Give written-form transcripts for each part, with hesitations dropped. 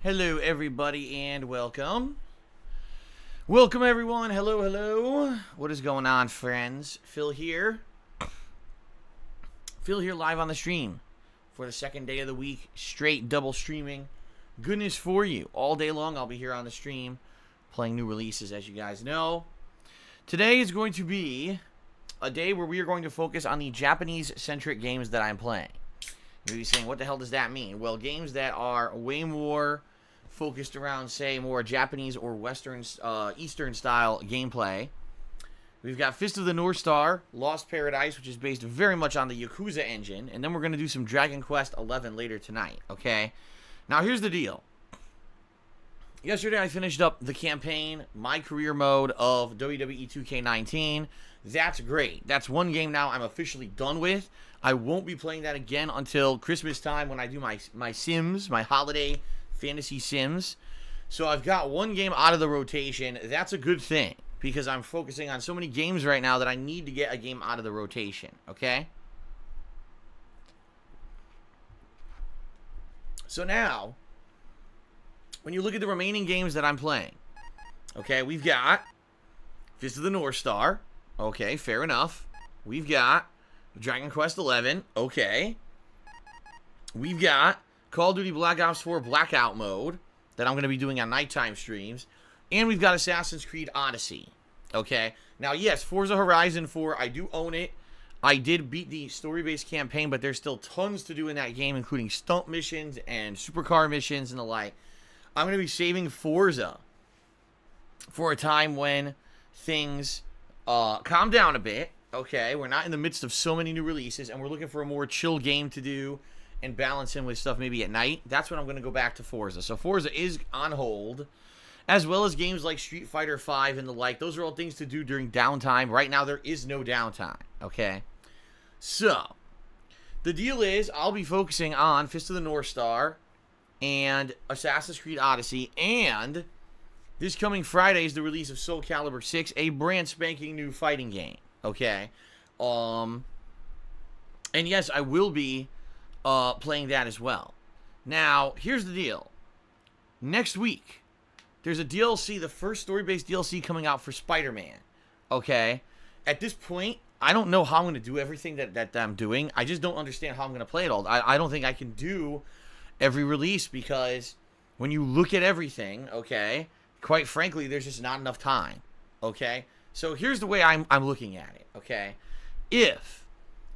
Hello, everybody, and welcome. Welcome, everyone. Hello, hello. What is going on, friends? Phil here. Phil here live on the stream for the second day of the week. Straight double streaming. Goodness for you. All day long, I'll be here on the stream playing new releases, as you guys know. Today is going to be a day where we are going to focus on the Japanese-centric games that I'm playing. You'll be saying, what the hell does that mean? Well, games that are way more focused around, say, more Japanese or Western, Eastern style gameplay. We've got Fist of the North Star, Lost Paradise, which is based very much on the Yakuza engine, and then we're going to do some Dragon Quest XI later tonight, okay? Now, here's the deal. Yesterday, I finished up the campaign, my career mode of WWE 2K19. That's great. That's one game now I'm officially done with. I won't be playing that again until Christmas time when I do my Sims, my holiday fantasy Sims. So I've got one game out of the rotation. That's a good thing because I'm focusing on so many games right now that I need to get a game out of the rotation, okay? So now, when you look at the remaining games that I'm playing, okay, we've got Fist of the North Star. Okay, fair enough. We've got Dragon Quest XI. Okay. We've got Call of Duty Black Ops 4 Blackout Mode that I'm going to be doing on nighttime streams. And we've got Assassin's Creed Odyssey. Okay. Now, yes, Forza Horizon 4, I do own it. I did beat the story-based campaign, but there's still tons to do in that game, including stunt missions and supercar missions and the like. I'm going to be saving Forza for a time when things calm down a bit. Okay, we're not in the midst of so many new releases, and we're looking for a more chill game to do and balance in with stuff maybe at night. That's when I'm going to go back to Forza. So Forza is on hold, as well as games like Street Fighter V and the like. Those are all things to do during downtime. Right now, there is no downtime, okay? So, the deal is I'll be focusing on Fist of the North Star and Assassin's Creed Odyssey, and this coming Friday is the release of Soul Calibur 6, a brand spanking new fighting game, okay? And yes, I will be playing that as well. Now, here's the deal. Next week, there's a DLC, the first story-based DLC coming out for Spider-Man, okay? At this point, I don't know how I'm going to do everything that I'm doing. I just don't understand how I'm going to play it all. I don't think I can do every release because when you look at everything, okay, quite frankly, there's just not enough time, okay? So here's the way I'm looking at it, okay? If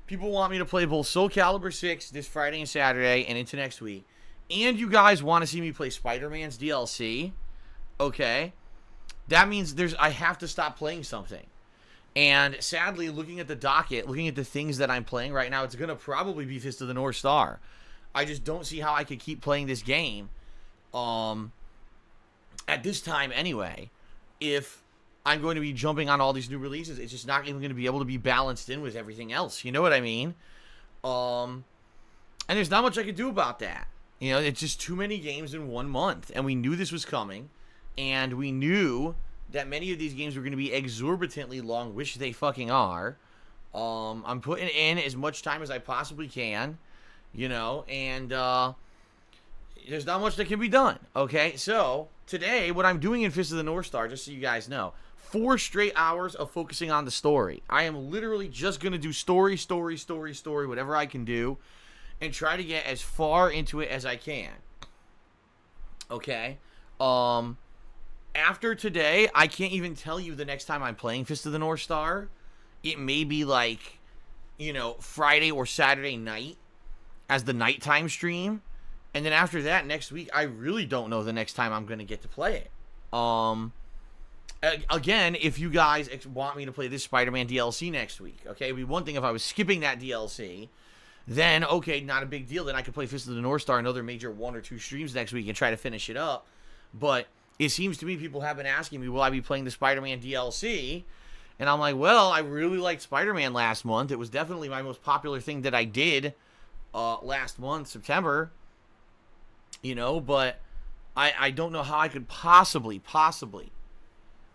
people want me to play both Soul Calibur 6 this Friday and Saturday and into next week, and you guys want to see me play Spider-Man's DLC, okay, that means I have to stop playing something. And sadly, looking at the docket, looking at the things that I'm playing right now, it's going to probably be Fist of the North Star. I just don't see how I could keep playing this game at this time anyway, if I'm going to be jumping on all these new releases. It's just not even going to be able to be balanced in with everything else. You know what I mean? And there's not much I could do about that. You know, it's just too many games in 1 month. And we knew this was coming. And we knew that many of these games were going to be exorbitantly long, which they fucking are. I'm putting in as much time as I possibly can, you know, and there's not much that can be done, okay? So, today, what I'm doing in Fist of the North Star, just so you guys know, 4 straight hours of focusing on the story. I am literally just going to do story, whatever I can do, and try to get as far into it as I can. Okay? After today, I can't even tell you the next time I'm playing Fist of the North Star. It may be like, you know, Friday or Saturday night as the nighttime stream. And then after that, next week, I really don't know the next time I'm going to get to play it. Again, if you guys want me to play this Spider-Man DLC next week, okay, it'd be one thing if I was skipping that DLC, then, okay, not a big deal. Then I could play Fist of the North Star another major 1 or 2 streams next week and try to finish it up. But it seems to me people have been asking me, will I be playing the Spider-Man DLC? And I'm like, well, I really liked Spider-Man last month. It was definitely my most popular thing that I did last month, September. You know, but I don't know how I could possibly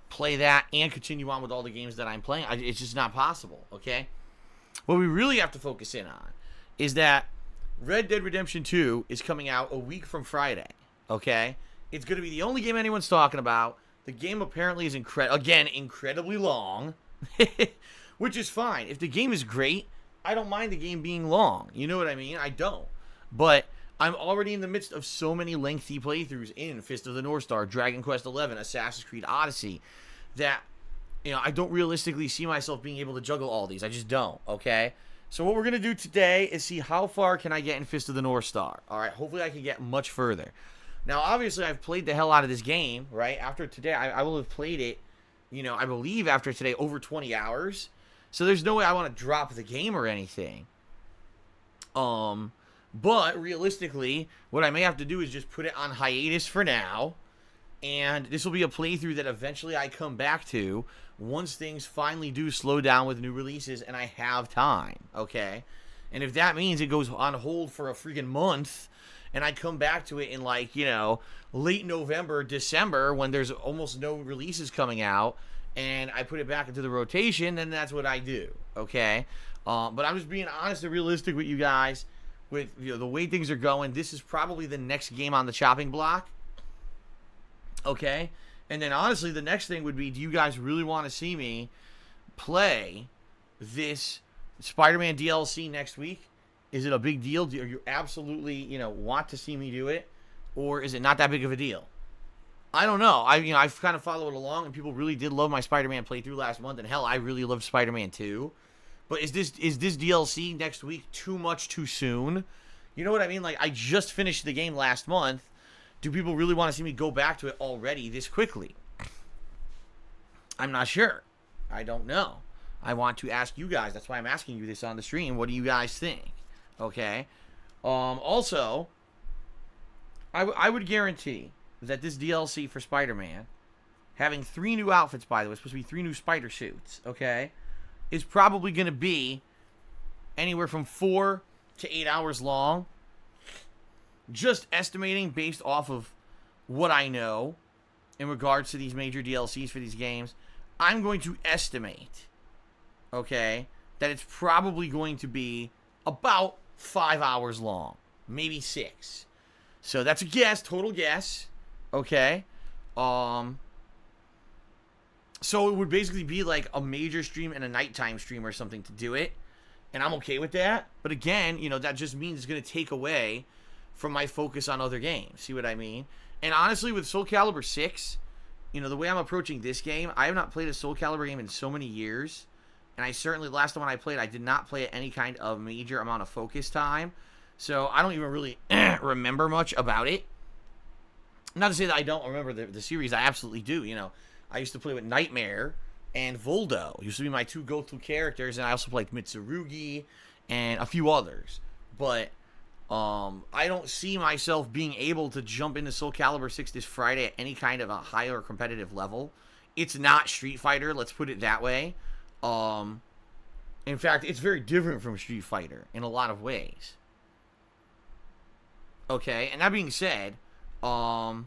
play that and continue on with all the games that I'm playing. It's just not possible, okay? What we really have to focus in on is that Red Dead Redemption 2 is coming out a week from Friday, okay? It's going to be the only game anyone's talking about. The game apparently is, incredibly long, which is fine. If the game is great, I don't mind the game being long. You know what I mean? I don't. But I'm already in the midst of so many lengthy playthroughs in Fist of the North Star, Dragon Quest XI, Assassin's Creed Odyssey, that, you know, I don't realistically see myself being able to juggle all these. I just don't, okay? So what we're going to do today is see how far can I get in Fist of the North Star. All right, hopefully I can get much further. Now, obviously, I've played the hell out of this game, right? After today, I will have played it, you know, I believe after today, over 20 hours. So there's no way I want to drop the game or anything. But realistically, what I may have to do is just put it on hiatus for now. And this will be a playthrough that eventually I come back to once things finally do slow down with new releases and I have time, okay? And if that means it goes on hold for a freaking month and I come back to it in, like, you know, late November, December, when there's almost no releases coming out, and I put it back into the rotation, then that's what I do, okay? But I'm just being honest and realistic with you guys. With, you know, the way things are going, this is probably the next game on the chopping block, okay? And then, honestly, the next thing would be, do you guys really want to see me play this Spider-Man DLC next week? Is it a big deal? Do you absolutely, you know, want to see me do it? Or is it not that big of a deal? I don't know. I've kind of followed along, and people really did love my Spider-Man playthrough last month. And hell, I really loved Spider-Man 2. But is this DLC next week too much too soon? You know what I mean? Like, I just finished the game last month. Do people really want to see me go back to it already this quickly? I'm not sure. I don't know. I want to ask you guys. That's why I'm asking you this on the stream. What do you guys think? Okay. Also, I would guarantee that this DLC for Spider-Man, having 3 new outfits, by the way, it's supposed to be 3 new spider suits, okay, is probably going to be anywhere from 4 to 8 hours long. Just estimating based off of what I know in regards to these major DLCs for these games, I'm going to estimate, okay, that it's probably going to be about 5 hours long, maybe 6. So that's a guess, total guess, okay? So it would basically be like a major stream and a nighttime stream or something to do it, and I'm okay with that. But again, you know, that just means it's going to take away from my focus on other games. See what I mean? And honestly, with Soul Calibur 6, you know, the way I'm approaching this game, I have not played a Soul Calibur game in so many years. And I certainly, last time when I played, I did not play at any kind of major amount of focus time. So I don't even really remember much about it. Not to say that I don't remember the series. I absolutely do. You know, I used to play with Nightmare and Voldo. Used to be my 2 go-to characters. And I also played Mitsurugi and a few others. But I don't see myself being able to jump into Soul Calibur 6 this Friday at any kind of a higher competitive level. It's not Street Fighter, let's put it that way. In fact, it's very different from Street Fighter in a lot of ways. Okay, and that being said, I'm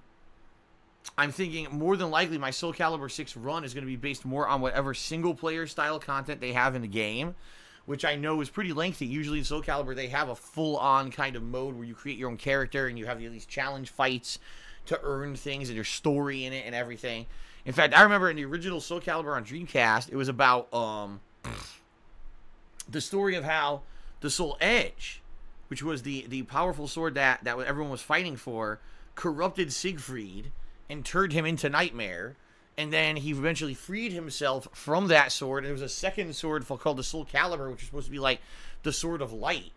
thinking more than likely my Soul Calibur 6 run is going to be based more on whatever single-player style content they have in the game, which I know is pretty lengthy. Usually in Soul Calibur, they have a full-on kind of mode where you create your own character and you have these challenge fights to earn things and there's story in it and everything. In fact, I remember in the original Soul Calibur on Dreamcast, it was about the story of how the Soul Edge, which was the powerful sword that everyone was fighting for, corrupted Siegfried and turned him into Nightmare. And then he eventually freed himself from that sword. And there was a second sword called the Soul Calibur, which was supposed to be like the Sword of Light.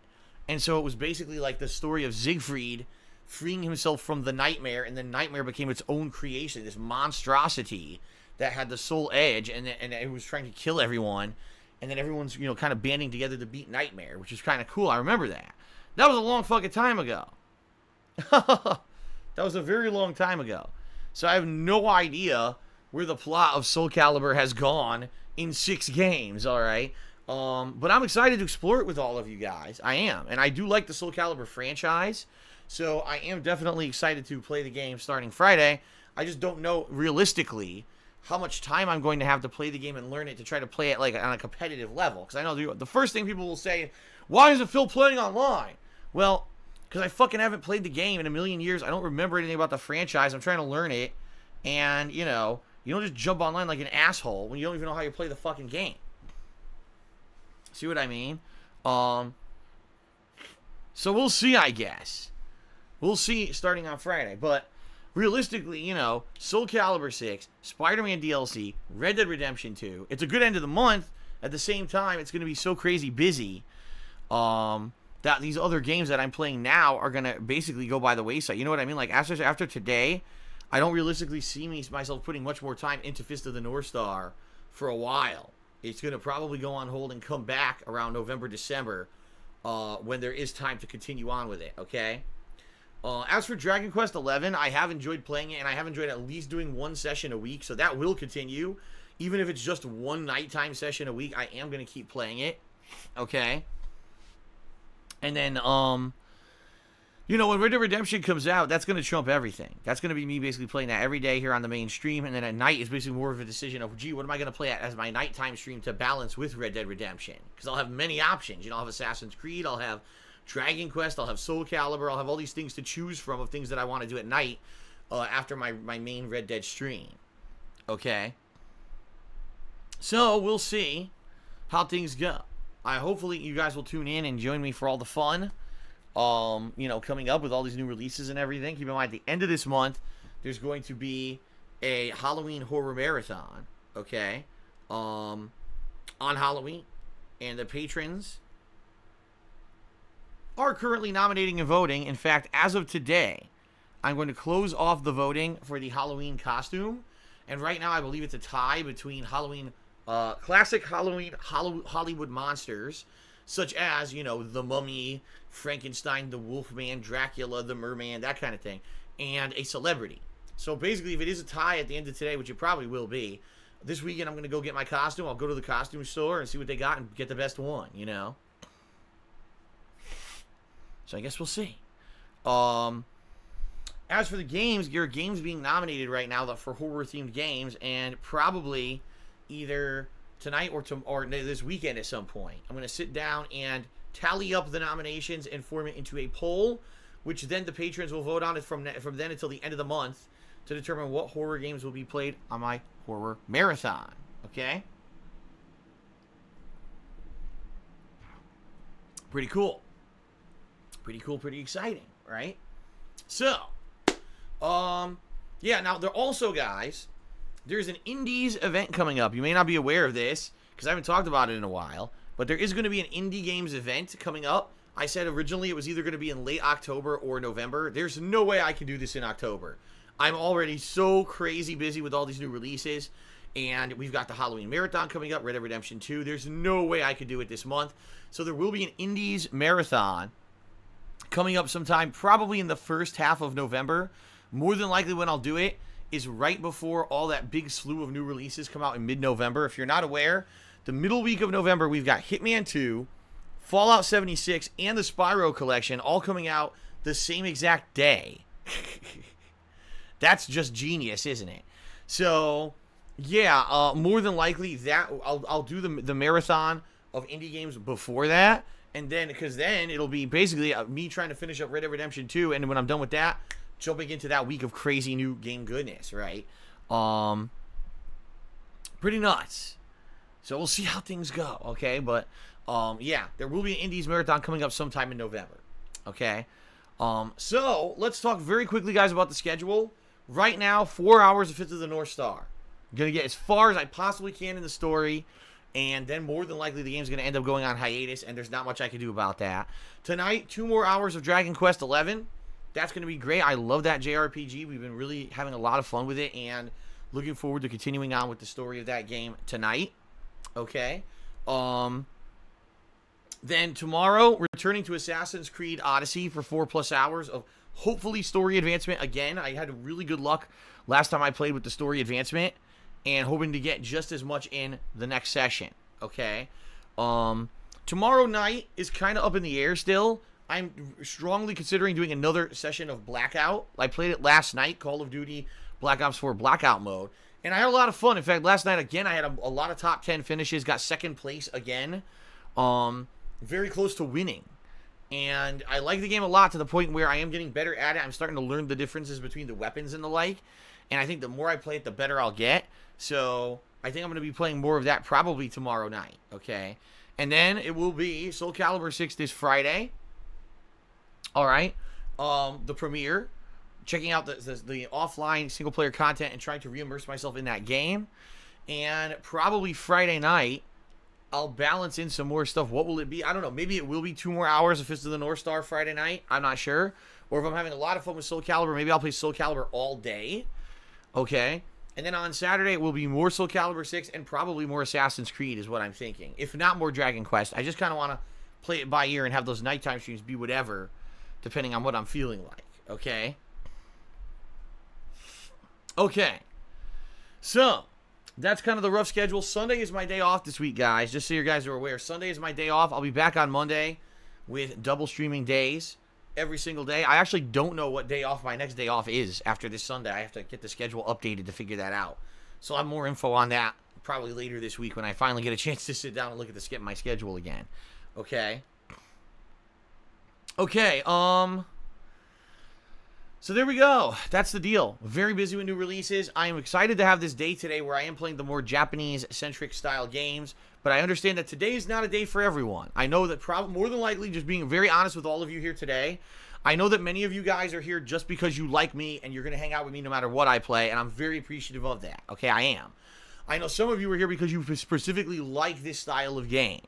And so it was basically like the story of Siegfried freeing himself from the Nightmare. And then Nightmare became its own creation, this monstrosity that had the Soul Edge. And it was trying to kill everyone. And then everyone's, you know, kind of banding together to beat Nightmare, which is kind of cool. I remember that. That was a long fucking time ago. That was a very long time ago. So I have no idea where the plot of Soul Calibur has gone in 6 games, alright? But I'm excited to explore it with all of you guys. I am. And I do like the Soul Calibur franchise, so I am definitely excited to play the game starting Friday. I just don't know, realistically, how much time I'm going to have to play the game and learn it to try to play it like on a competitive level. Because I know the first thing people will say, why isn't Phil playing online? Well, Because I fucking haven't played the game in a million years. I don't remember anything about the franchise. I'm trying to learn it. And, you know, you don't just jump online like an asshole when you don't even know how you play the fucking game. See what I mean? So we'll see, I guess. We'll see starting on Friday. But realistically, you know, Soul Calibur 6, Spider-Man DLC, Red Dead Redemption 2. It's a good end of the month. At the same time, it's going to be so crazy busy that these other games that I'm playing now are going to basically go by the wayside. You know what I mean? Like, after today, I don't realistically see myself putting much more time into Fist of the North Star for a while. It's going to probably go on hold and come back around November, December, when there is time to continue on with it, okay? As for Dragon Quest XI, I have enjoyed playing it, and I have enjoyed at least doing one session a week, so that will continue. Even if it's just one nighttime session a week, I am going to keep playing it, okay? And then, you know, when Red Dead Redemption comes out, that's going to trump everything. That's going to be me basically playing that every day here on the main stream, and then at night is basically more of a decision of, gee, what am I going to play as my nighttime stream to balance with Red Dead Redemption? Because I'll have many options. You know, I'll have Assassin's Creed, I'll have Dragon Quest, I'll have Soul Calibur, I'll have all these things to choose from of things that I want to do at night after my main Red Dead stream. Okay? So, we'll see how things go. Hopefully, you guys will tune in and join me for all the fun, you know, coming up with all these new releases and everything. Keep in mind, at the end of this month, there's going to be a Halloween horror marathon, okay, on Halloween. And the patrons are currently nominating and voting. In fact, as of today, I'm going to close off the voting for the Halloween costume. And right now, I believe it's a tie between Halloween, classic Halloween Hollywood monsters, such as, you know, the Mummy, Frankenstein, the Wolfman, Dracula, the Merman, that kind of thing, and a celebrity. So basically, if it is a tie at the end of today, which it probably will be, this weekend I'm going to go get my costume. I'll go to the costume store and see what they got and get the best one, you know? So I guess we'll see. As for the games, there are games being nominated right now for horror-themed games, and probably either tonight or this weekend at some point, I'm going to sit down and tally up the nominations and form it into a poll, which then the patrons will vote on it from then until the end of the month to determine what horror games will be played on my horror marathon. Okay? Pretty cool. Pretty cool, pretty exciting, right? So, yeah, now there also, guys, there's an Indies event coming up. You may not be aware of this, because I haven't talked about it in a while, but there is going to be an Indie Games event coming up. I said originally it was either going to be in late October or November. There's no way I can do this in October. I'm already so crazy busy with all these new releases, and we've got the Halloween Marathon coming up, Red Dead Redemption 2. There's no way I could do it this month. So there will be an Indies Marathon coming up sometime, probably in the first half of November. More than likely when I'll do it is right before all that big slew of new releases come out in mid-November. If you're not aware, the middle week of November, we've got Hitman 2, Fallout 76, and the Spyro Collection all coming out the same exact day. That's just genius, isn't it? So, yeah, more than likely that I'll do the marathon of indie games before that. And then, because then it'll be basically me trying to finish up Red Dead Redemption 2, and when I'm done with that, jumping into that week of crazy new game goodness, right? Pretty nuts. So we'll see how things go, okay? But, yeah, there will be an Indies Marathon coming up sometime in November, okay? So, let's talk very quickly, guys, about the schedule. Right now, 4 hours of Fist of the North Star. I'm going to get as far as I possibly can in the story, and then more than likely the game's going to end up going on hiatus, and there's not much I can do about that. Tonight, 2 more hours of Dragon Quest XI. That's going to be great. I love that JRPG. We've been really having a lot of fun with it, and looking forward to continuing on with the story of that game tonight. Okay. Then tomorrow, returning to Assassin's Creed Odyssey for 4+ hours of hopefully story advancement. Again, I had really good luck last time I played with the story advancement, and hoping to get just as much in the next session. Okay. Tomorrow night is kind of up in the air still. I'm strongly considering doing another session of Blackout. I played it last night, Call of Duty Black Ops 4 Blackout mode, and I had a lot of fun. In fact, last night, again, I had a lot of top 10 finishes, got second place again. Very close to winning. And I like the game a lot to the point where I am getting better at it. I'm starting to learn the differences between the weapons and the like. And I think the more I play it, the better I'll get. So I think I'm going to be playing more of that probably tomorrow night, okay? And then it will be Soul Calibur 6 this Friday. All right. The premiere. Checking out the offline single-player content and trying to re-immerse myself in that game. And probably Friday night, I'll balance in some more stuff. What will it be? I don't know. Maybe it will be 2 more hours of Fist of the North Star Friday night. I'm not sure. Or if I'm having a lot of fun with Soul Calibur, maybe I'll play Soul Calibur all day. Okay. And then on Saturday, it will be more Soul Calibur 6 and probably more Assassin's Creed is what I'm thinking. If not more Dragon Quest. I just kind of want to play it by ear and have those nighttime streams be whatever, depending on what I'm feeling like. Okay? Okay. So, that's kind of the rough schedule. Sunday is my day off this week, guys. Just so you guys are aware. Sunday is my day off. I'll be back on Monday with double streaming days every single day. I actually don't know what day off my next day off is after this Sunday. I have to get the schedule updated to figure that out. So I'll have more info on that probably later this week when I finally get a chance to sit down and look at my schedule again. Okay. Okay, so there we go. That's the deal. Very busy with new releases. I am excited to have this day today where I am playing the more Japanese-centric style games, but I understand that today is not a day for everyone. I know that more than likely, just being very honest with all of you here today, I know that many of you guys are here just because you like me and you're going to hang out with me no matter what I play, and I'm very appreciative of that. Okay, I am. I know some of you are here because you specifically like this style of game.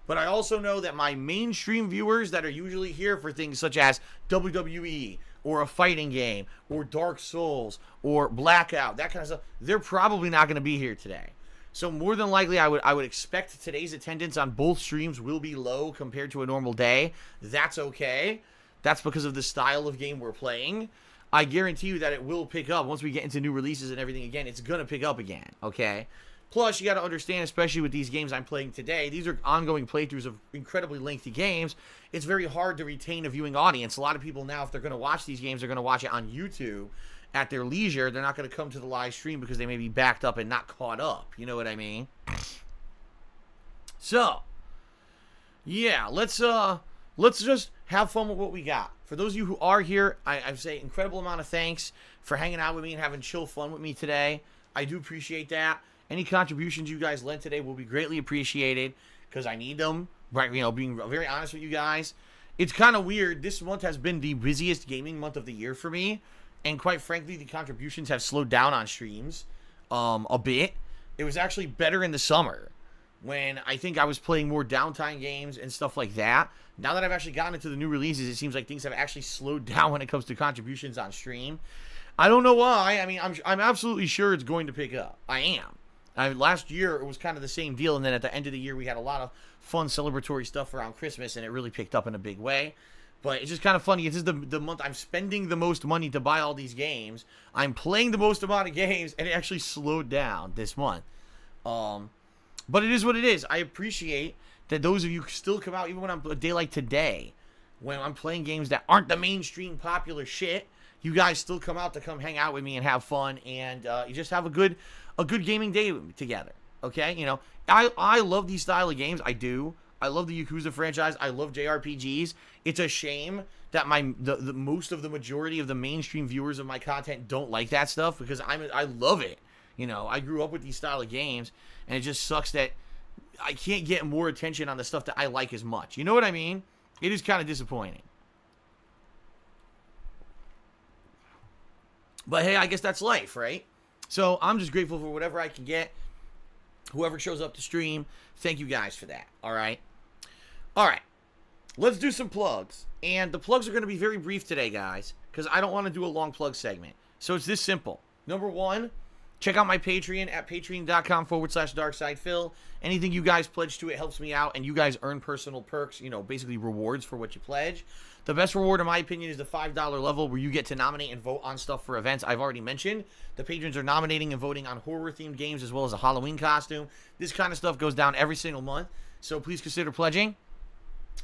But I also know that my mainstream viewers that are usually here for things such as WWE, or a fighting game, or Dark Souls, or Blackout, that kind of stuff, they're probably not going to be here today. So more than likely, I would expect today's attendance on both streams will be low compared to a normal day. That's okay. That's because of the style of game we're playing. I guarantee you that it will pick up. Once we get into new releases and everything again, it's going to pick up again, okay? Plus, you got to understand, especially with these games I'm playing today, these are ongoing playthroughs of incredibly lengthy games. It's very hard to retain a viewing audience. A lot of people now, if they're going to watch these games, they're going to watch it on YouTube at their leisure. They're not going to come to the live stream because they may be backed up and not caught up. You know what I mean? So, yeah, let's just have fun with what we got. For those of you who are here, I say incredible amount of thanks for hanging out with me and having chill fun with me today. I do appreciate that. Any contributions you guys lent today will be greatly appreciated because I need them. Right, you know, being very honest with you guys, it's kind of weird. This month has been the busiest gaming month of the year for me, and quite frankly, the contributions have slowed down on streams a bit. It was actually better in the summer when I think I was playing more downtime games and stuff like that. Now that I've actually gotten into the new releases, it seems like things have actually slowed down when it comes to contributions on stream. I don't know why. I mean, I'm absolutely sure it's going to pick up. I am. Last year, it was kind of the same deal, and then at the end of the year, we had a lot of fun celebratory stuff around Christmas, and it really picked up in a big way. But it's just kind of funny. This is the month I'm spending the most money to buy all these games. I'm playing the most amount of games, and it actually slowed down this month. But it is what it is. I appreciate that those of you still come out, even when I'm a day like today, when I'm playing games that aren't the mainstream popular shit. You guys still come out to come hang out with me and have fun, and you just have a good gaming day together. Okay, you know, I love these style of games. I do. I love the Yakuza franchise. I love JRPGs. It's a shame that the most of the majority of the mainstream viewers of my content don't like that stuff because I love it. You know, I grew up with these style of games, and it just sucks that I can't get more attention on the stuff that I like as much. You know what I mean? It is kind of disappointing. But hey, I guess that's life, right? So I'm just grateful for whatever I can get. Whoever shows up to stream, thank you guys for that, all right? All right, let's do some plugs. And the plugs are going to be very brief today, guys, because I don't want to do a long plug segment. So it's this simple. Number one, check out my Patreon at patreon.com/darksidephil. Anything you guys pledge to, it helps me out, and you guys earn personal perks, you know, basically rewards for what you pledge. The best reward, in my opinion, is the $5 level where you get to nominate and vote on stuff for events I've already mentioned. The patrons are nominating and voting on horror-themed games as well as a Halloween costume. This kind of stuff goes down every single month, so please consider pledging.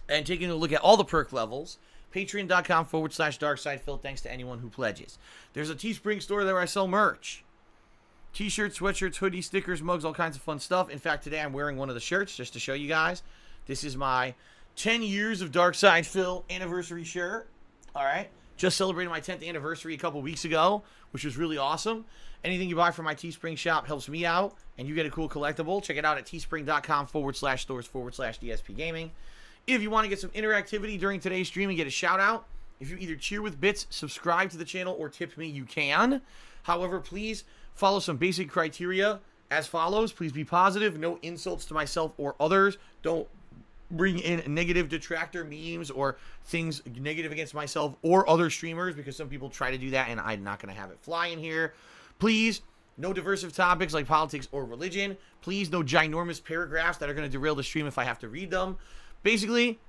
And taking a look at all the perk levels, patreon.com/darksidephil, thanks to anyone who pledges. There's a Teespring store there where I sell merch. T-shirts, sweatshirts, hoodies, stickers, mugs, all kinds of fun stuff. In fact, today I'm wearing one of the shirts just to show you guys. This is my 10 years of Dark Side Phil anniversary shirt. All right. Just celebrated my 10th anniversary a couple weeks ago, which was really awesome. Anything you buy from my Teespring shop helps me out, and you get a cool collectible. Check it out at teespring.com/stores/DSPGaming. If you want to get some interactivity during today's stream and get a shout out, if you either cheer with bits, subscribe to the channel, or tip me, you can. However, please follow some basic criteria as follows. Please be positive. No insults to myself or others. Don't bring in negative detractor memes or things negative against myself or other streamers, because some people try to do that, and I'm not going to have it fly in here. Please, no diversive topics like politics or religion. Please, no ginormous paragraphs that are going to derail the stream if I have to read them. Basically,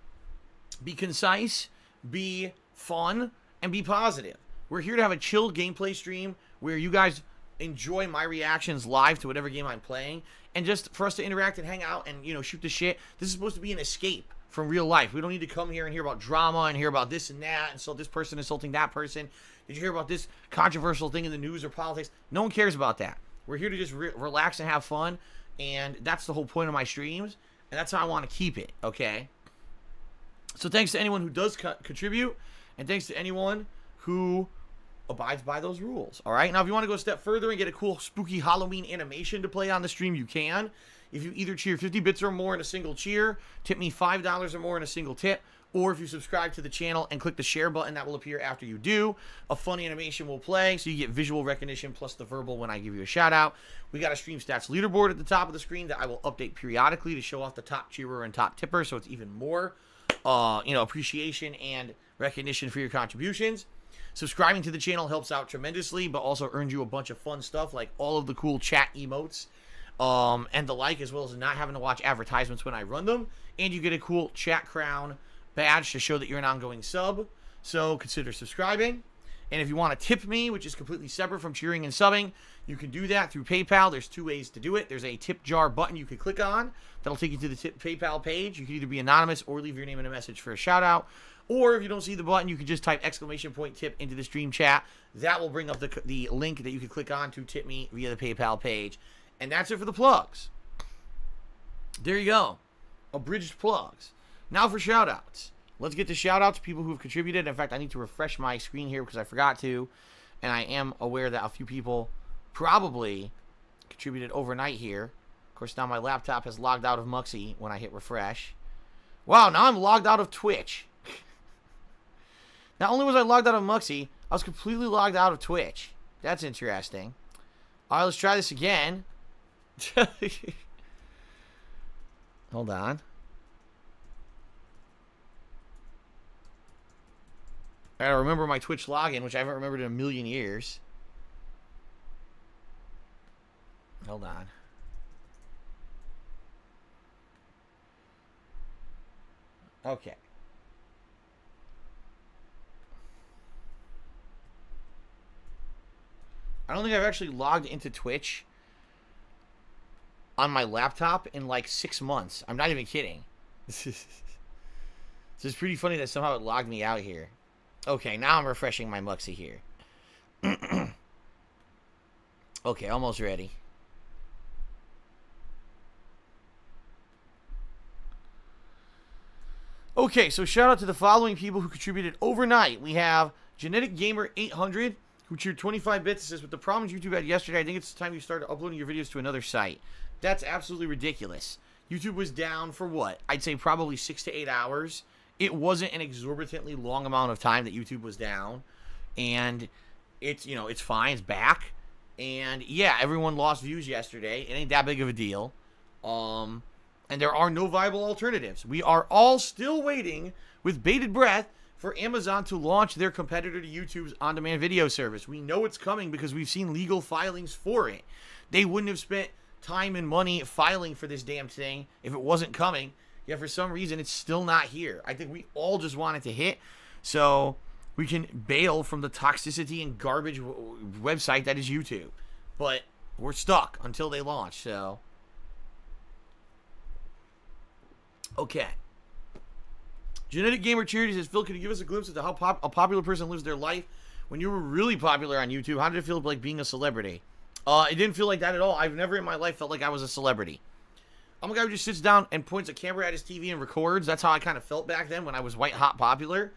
be concise, be fun, and be positive. We're here to have a chilled gameplay stream where you guys enjoy my reactions live to whatever game I'm playing, and just for us to interact and hang out and, you know, shoot the shit. This is supposed to be an escape from real life. We don't need to come here and hear about drama and hear about this and that, and so this person insulting that person. Did you hear about this controversial thing in the news or politics? No one cares about that. We're here to just relax and have fun, and that's the whole point of my streams, and that's how I want to keep it, okay? So thanks to anyone who does contribute, and thanks to anyone who abides by those rules. All right, now if you want to go a step further and get a cool spooky Halloween animation to play on the stream, you can. If you either cheer 50 bits or more in a single cheer, tip me $5 or more in a single tip, or if you subscribe to the channel and click the share button, that will appear after you do. A fun animation will play, so you get visual recognition plus the verbal when I give you a shout out. We got a stream stats leaderboard at the top of the screen that I will update periodically to show off the top cheerer and top tipper, so it's even more you know, appreciation and recognition for your contributions. Subscribing to the channel helps out tremendously, but also earns you a bunch of fun stuff like all of the cool chat emotes and the like, as well as not having to watch advertisements when I run them. And you get a cool chat crown badge to show that you're an ongoing sub. So consider subscribing. And if you want to tip me, which is completely separate from cheering and subbing, you can do that through PayPal. There's two ways to do it. There's a tip jar button you can click on. That'll take you to the PayPal page. You can either be anonymous or leave your name in a message for a shout out. Or if you don't see the button, you can just type !tip into the stream chat. That will bring up the link that you can click on to tip me via the PayPal page. And that's it for the plugs. There you go. Abridged plugs. Now for shout outs. Let's get to shout outs to people who have contributed. In fact, I need to refresh my screen here because I forgot to. And I am aware that a few people probably contributed overnight here. Of course, now my laptop has logged out of Muxy when I hit refresh. Wow, now I'm logged out of Twitch. Not only was I logged out of Muxy, I was completely logged out of Twitch. That's interesting. All right, let's try this again. Hold on. I gotta remember my Twitch login, which I haven't remembered in a million years. Hold on. Okay. I don't think I've actually logged into Twitch on my laptop in like 6 months. I'm not even kidding. So it's pretty funny that somehow it logged me out here. Okay, now I'm refreshing my Muxy here. Okay, almost ready. Okay, so shout out to the following people who contributed overnight. We have Genetic Gamer 800, who cheered 25 bits. It says, with the problems YouTube had yesterday, I think it's time you started uploading your videos to another site. That's absolutely ridiculous. YouTube was down for what? I'd say probably 6 to 8 hours. It wasn't an exorbitantly long amount of time that YouTube was down. And it's, you know, it's fine. It's back. And yeah, everyone lost views yesterday. It ain't that big of a deal. And there are no viable alternatives. We are all still waiting with bated breath for Amazon to launch their competitor to YouTube's on-demand video service. We know it's coming because we've seen legal filings for it. They wouldn't have spent time and money filing for this damn thing if it wasn't coming. Yet for some reason, it's still not here. I think we all just want it to hit so we can bail from the toxicity and garbage website that is YouTube. But we're stuck until they launch, so. Okay. Genetic Gamer Charity says, Phil, can you give us a glimpse into how a popular person lives their life? When you were really popular on YouTube, how did it feel like being a celebrity? It didn't feel like that at all. I've never in my life felt like I was a celebrity. I'm a guy who just sits down and points a camera at his TV and records. That's how I kind of felt back then when I was white hot popular.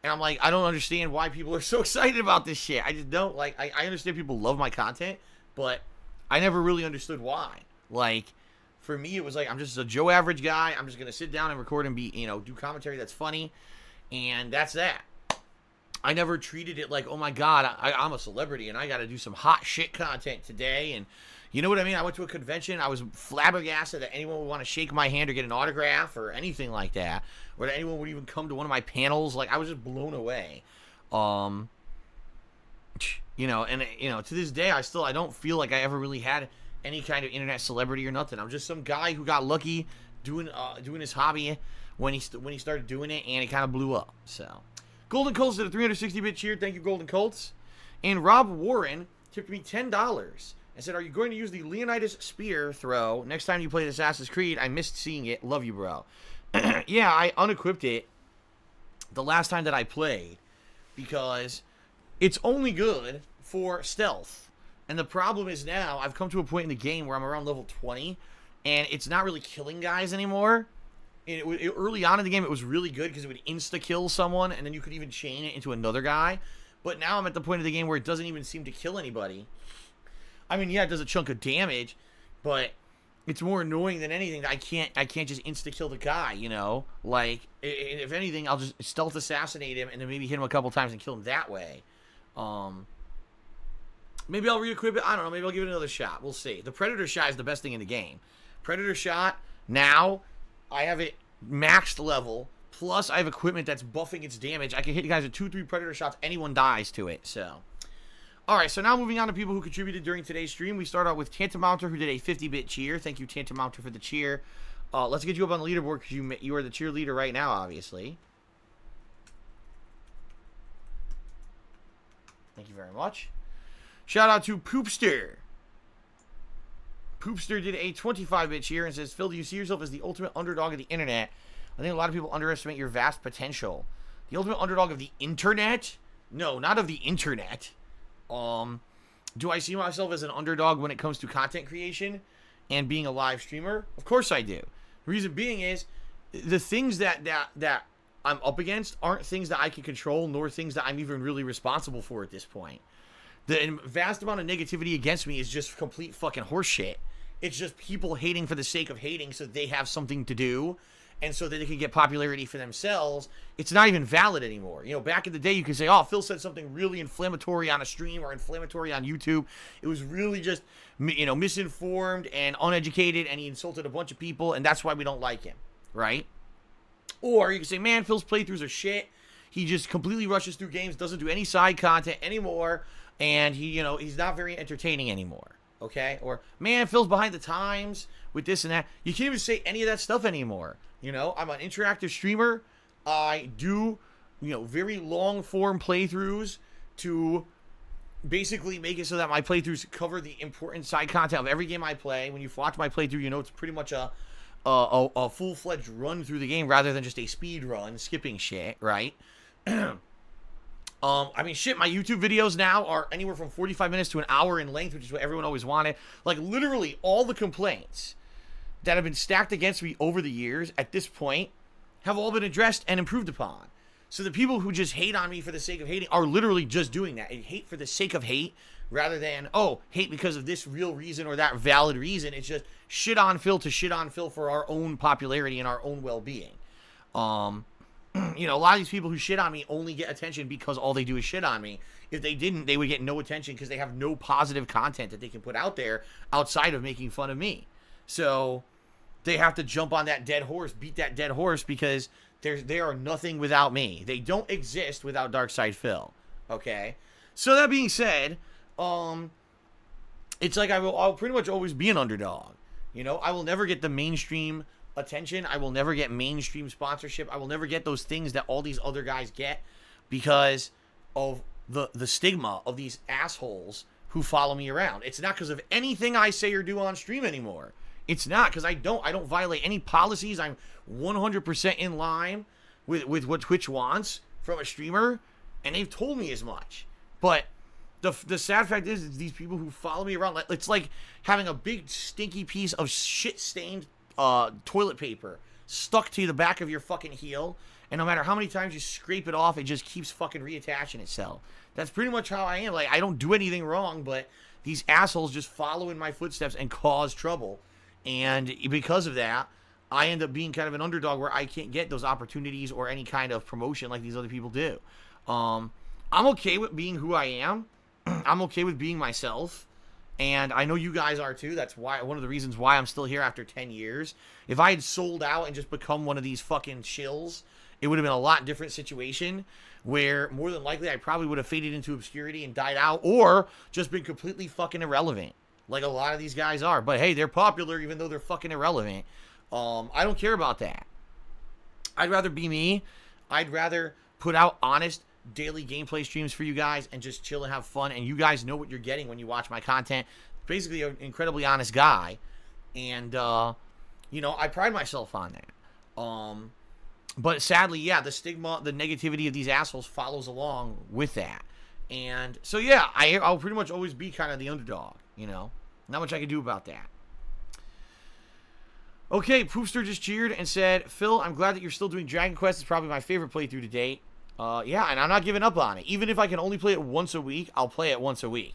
And I'm like, I don't understand why people are so excited about this shit. I just don't. Like, I understand people love my content, but I never really understood why. Like, for me, it was like, I'm just a Joe average guy. I'm just going to sit down and record and be, you know, do commentary that's funny. And that's that. I never treated it like, oh my God, I'm a celebrity and I got to do some hot shit content today. And you know what I mean? I went to a convention. I was flabbergasted that anyone would want to shake my hand or get an autograph or anything like that. Or that anyone would even come to one of my panels. Like, I was just blown away. You know, and, you know, to this day, I don't feel like I ever really had any kind of internet celebrity or nothing. I'm just some guy who got lucky doing his hobby when he started doing it, and it kind of blew up. So, Golden Colts did a 360-bit cheer. Thank you, Golden Colts. And Rob Warren tipped me $10 and said, are you going to use the Leonidas Spear throw next time you play Assassin's Creed? I missed seeing it. Love you, bro. Yeah, I unequipped it the last time that I played because it's only good for stealth. And the problem is now I've come to a point in the game where I'm around level 20 and it's not really killing guys anymore. Early on in the game, it was really good because it would insta-kill someone, and then you could even chain it into another guy. But now I'm at the point of the game where it doesn't even seem to kill anybody. I mean, yeah, it does a chunk of damage, but it's more annoying than anything. I can't just insta-kill the guy, you know? Like, if anything, I'll just stealth assassinate him and then maybe hit him a couple times and kill him that way. Maybe I'll re-equip it. I don't know. Maybe I'll give it another shot. We'll see. The Predator shot is the best thing in the game. Predator shot, now I have it maxed level, plus I have equipment that's buffing its damage. I can hit guys with 2-3 Predator shots. Anyone dies to it, so. Alright, so now moving on to people who contributed during today's stream. We start out with Tantamounter, who did a 50-bit cheer. Thank you, Tantamounter, for the cheer. Let's get you up on the leaderboard, because you are the cheerleader right now, obviously. Thank you very much. Shout out to Poopster. Poopster did a 25-bit cheer and says, Phil, do you see yourself as the ultimate underdog of the internet? I think a lot of people underestimate your vast potential. The ultimate underdog of the internet? No, not of the internet. Do I see myself as an underdog when it comes to content creation and being a live streamer? Of course I do. The reason being is the things that I'm up against aren't things that I can control, nor things that I'm even really responsible for at this point. The vast amount of negativity against me is just complete fucking horseshit. It's just people hating for the sake of hating so they have something to do and so that they can get popularity for themselves. It's not even valid anymore. You know, back in the day, you could say, oh, Phil said something really inflammatory on a stream or inflammatory on YouTube. It was really just, you know, misinformed and uneducated, and he insulted a bunch of people, and that's why we don't like him, right? Or you can say, man, Phil's playthroughs are shit. He just completely rushes through games, doesn't do any side content anymore, and he's not very entertaining anymore, okay? Or, man, Phil's behind the times with this and that. You can't even say any of that stuff anymore. You know, I'm an interactive streamer. I do, very long-form playthroughs to basically make it so that my playthroughs cover the important side content of every game I play. When you watch my playthrough, you know it's pretty much a full-fledged run through the game rather than just a speed run, skipping shit, right? I mean, shit, my YouTube videos now are anywhere from 45 minutes to an hour in length, which is what everyone always wanted. Like, literally, all the complaints that have been stacked against me over the years, at this point, have all been addressed and improved upon. So the people who just hate on me for the sake of hating are literally just doing that. And hate for the sake of hate, rather than, oh, hate because of this real reason or that valid reason. It's just shit on Phil to shit on Phil for our own popularity and our own well-being. A lot of these people who shit on me only get attention because all they do is shit on me. If they didn't, they would get no attention because they have no positive content that they can put out there outside of making fun of me. So they have to jump on that dead horse, beat that dead horse, because they are nothing without me. They don't exist without Darkside Phil. Okay? So that being said, it's like I'll pretty much always be an underdog. I will never get the mainstream attention. I will never get mainstream sponsorship. I will never get those things that all these other guys get because of the stigma of these assholes who follow me around. It's not because of anything I say or do on stream anymore. It's not, because I don't violate any policies. I'm 100% in line with what Twitch wants from a streamer, and they've told me as much. But the sad fact is these people who follow me around, it's like having a big stinky piece of shit-stained toilet paper stuck to the back of your fucking heel, and no matter how many times you scrape it off, it just keeps fucking reattaching itself. That's pretty much how I am. Like, I don't do anything wrong, but these assholes just follow in my footsteps and cause trouble. And because of that, I end up being kind of an underdog where I can't get those opportunities or any kind of promotion like these other people do. I'm okay with being who I am. I'm okay with being myself. And I know you guys are too. That's why one of the reasons why I'm still here after 10 years. If I had sold out and just become one of these fucking shills, it would have been a lot different situation where more than likely I probably would have faded into obscurity and died out, or just been completely fucking irrelevant like a lot of these guys are. But hey, they're popular even though they're fucking irrelevant. I don't care about that. I'd rather be me. I'd rather put out honest daily gameplay streams for you guys and just chill and have fun, and you guys know what you're getting when you watch my content. Basically an incredibly honest guy, and you know, I pride myself on that. But sadly, yeah, the stigma, the negativity of these assholes follows along with that. And so yeah, I'll pretty much always be kind of the underdog, you know. Not much I can do about that. Okay, Poopster just cheered and said, Phil, I'm glad that you're still doing Dragon Quest. It's probably my favorite playthrough to date. Yeah, and I'm not giving up on it. Even if I can only play it once a week, I'll play it once a week.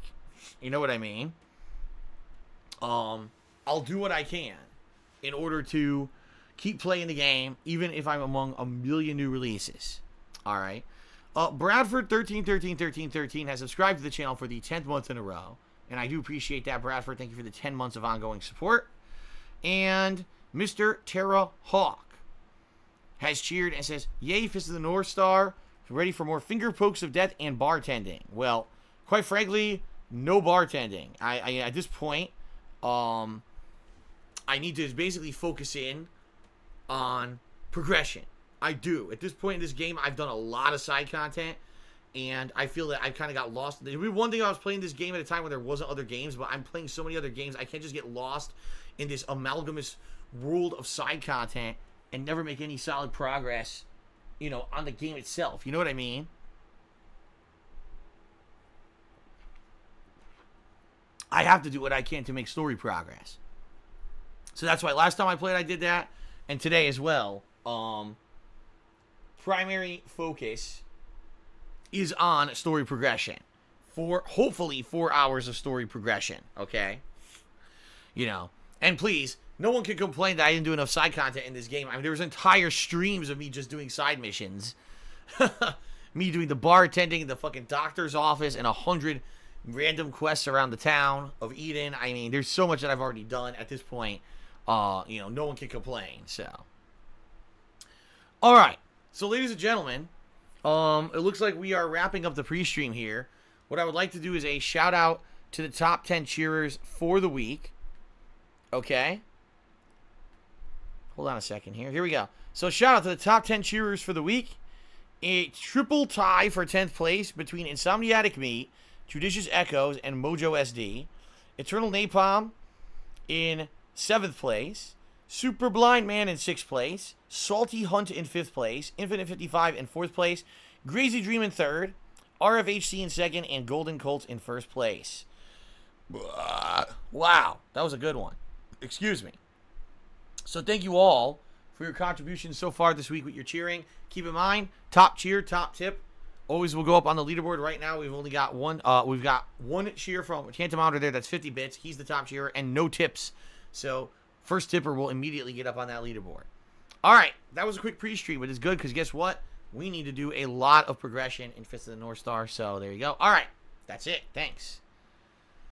You know what I mean? I'll do what I can in order to keep playing the game, even if I'm among a million new releases. Alright. Bradford 13131313 has subscribed to the channel for the 10th month in a row. And I do appreciate that, Bradford. Thank you for the 10 months of ongoing support. And Mr. Terra Hawk has cheered and says, yay, Fist of the North Star. Ready for more finger pokes of death and bartending. Well, quite frankly, no bartending. I at this point, I need to basically focus in on progression. I do. At this point in this game, I've done a lot of side content, and I feel that I've kind of got lost. There was one thing, I was playing this game at a time when there wasn't other games, but I'm playing so many other games, I can't just get lost in this amalgamous world of side content and never make any solid progress, you know, on the game itself. You know what I mean? I have to do what I can to make story progress. So that's why last time I played, I did that. And today as well. Primary focus is on story progression. For hopefully 4 hours of story progression. Okay? You know. And please, no one can complain that I didn't do enough side content in this game. I mean, there was entire streams of me just doing side missions. Me doing the bartending, the fucking doctor's office, and 100 random quests around the town of Eden. I mean, there's so much that I've already done at this point. You know, no one can complain, so. Alright, so ladies and gentlemen, it looks like we are wrapping up the pre-stream here. What I would like to do is a shout out to the top 10 cheerers for the week. Okay? Hold on a second here. Here we go. So shout out to the top 10 cheerers for the week. A triple tie for 10th place between Insomniatic Meat, Judicious Echoes, and Mojo SD. Eternal Napalm in 7th place. Super Blind Man in 6th place. Salty Hunt in 5th place. Infinite 55 in 4th place. Crazy Dream in 3rd. RFHC in 2nd. And Golden Colts in 1st place. Wow. That was a good one. Excuse me. So thank you all for your contributions so far this week with your cheering. Keep in mind, top cheer, top tip, always will go up on the leaderboard. Right now, we've only got one. We've got one cheer from Tantamounder there. That's 50 bits. He's the top cheerer, and no tips. So first tipper will immediately get up on that leaderboard. All right, that was a quick pre-stream, but it's good because guess what? We need to do a lot of progression in Fist of the North Star. So there you go. All right, that's it. Thanks.